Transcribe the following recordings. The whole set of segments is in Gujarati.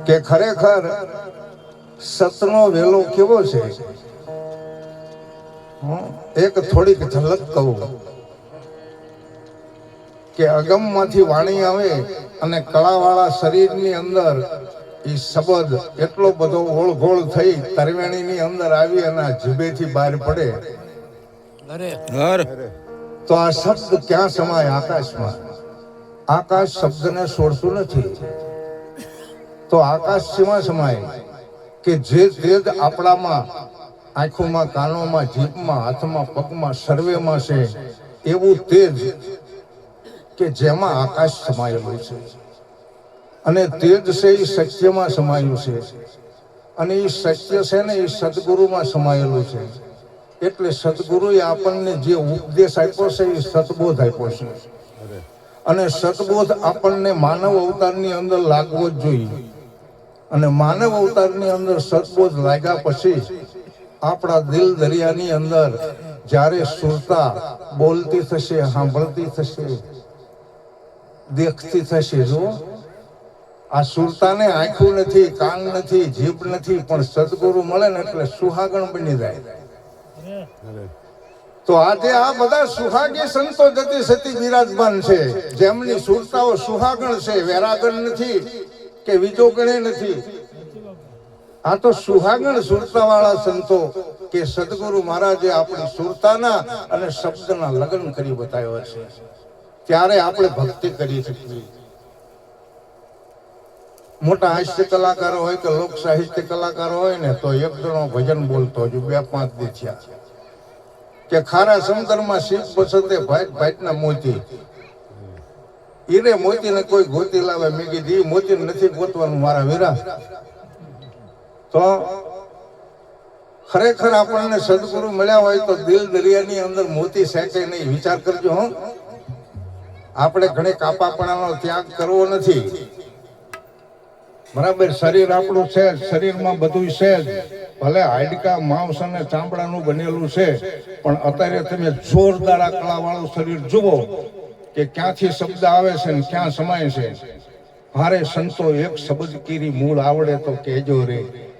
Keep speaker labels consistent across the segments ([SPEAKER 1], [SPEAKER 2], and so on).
[SPEAKER 1] કે ખરેખર સતનો વેલો કેવો છે. એક થોડીક ઝલક કહું કે અગમમાંથી વાણી આવે અને કળાવાળા શરીરની અંદર એ શબ્દ એટલો બધો ઓળઘોળ થઈ તરવેણીની અંદર આવી અને જીભેથી બહાર પડે તો આ શબ્દ ક્યાં સમાય? આકાશમાં. આકાશ શબ્દને છોડતું નથી. તો આકાશ શેમાં સમાય? કે જે તેજ આપણામાં આંખોમાં, કાનોમાં, જીભમાં, હાથમાં, પગમાં, સર્વેમાં છે એવું તેજ કે જેમાં આકાશ સમાયેલું છે. અને તેજ છે એ સત્યમાં સમાયેલું છે. અને એ સત્ય છે ને એ સદગુરુમાં સમાયેલું છે. એટલે સદગુરુએ આપણને જે ઉપદેશ આપ્યો છે એ સતબોધ આપ્યો છે. અને સતબોધ આપણને માનવ અવતારની અંદર લાગવો જ જોઈએ. અને માનવ અવતારની અંદર સતબોધ લાગ્યા પછી આપણા દિલ દરિયાની અંદર જ્યારે સુરતા બોલતી થશે, સાંભળતી થશે, દેખતી થશે. જો આ સુરતાને આંખું નથી, કાન નથી, જીભ નથી, પણ સદગુરુ મળે ને એટલે સુહાગણ બની જાય. તો આજે આ બધા સુહાગી સંતો જતી સતી બિરાજમાન છે, જેમની સુરતાઓ સુહાગણ છે, વેરાગણ નથી કે વિજોગણે નથી. આ તો સુહાગણ સુરતા વાળા સંતો કે સદગુરુ મહારાજે આપણી સુરતાના અને શબ્દના લગ્ન કરી બતાવ્યા છે. ત્યારે આપણે ભક્તિ કરી શકીએ. મોટા હાસ્ય કલાકારો હોય કે લોક સાહિત્ય કલાકારો હોય ને તો એક જણો ભજન બોલતો હજુ 2-5 દી થયા કે ખારા સમુદ્રમાં શીપ પસંદે ભાઈ ભાઈના મોતી ઈરે મોતીને કોઈ ગોતી લાવે. મેં કીધી મોતી નથી ગોતવાનું મારા વીરા. તો ખરેખર આપણને સદગુરુ મળ્યા હોય તો દિલ દરિયાની અંદર મોતી સેકે નહીં. વિચાર કરજો. આપણે ઘણી કાપાપણાનો ત્યાગ કરવો નથી. બરાબર, શરીર આપણું છે, શરીરમાં બધું છે જ. ભલે હાડકા, માંસ અને ચામડાનું બનેલું છે, પણ અત્યારે તમે જોરદાર કળાવાળું શરીર જુઓ કે ક્યાંથી શબ્દ આવે છે ને ક્યાં સમાય છે. હારે સંતો એક શબ્દ કીરી મૂળ આવડે તો કહેજો રે,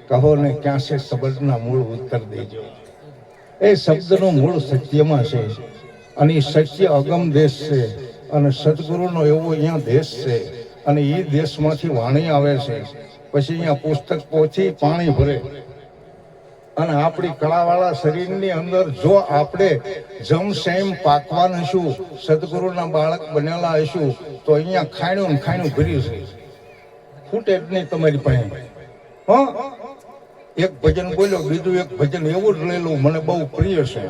[SPEAKER 1] કહો ને ક્યાં છે શબ્દના મૂળ ઉત્તર દેજો. એ શબ્દનું મૂળ સત્યમાં છે અને એ સત્ય અગમ દેશ છે અને સદગુરુનો એવો અહીંયા દેશ છે. અને એ દેશમાંથી વાણી આવે છે. પછી અહીંયા પુસ્તક પહોંચી પાણી ભરે અને આપણી કળાવાળા શરીરની અંદર જો આપણે જમસેમ પાકવાન હશું, સદગુરુના બાળક બનેલા હશું તો અહીંયા ખાણ્યું ને ખાણ્યું ભર્યું છે. ખૂટે જ નહીં તમારી પાસે. એક ભજન બોલ્યો, બીજું એક ભજન એવું જ લેલું મને બહુ પ્રિય છે.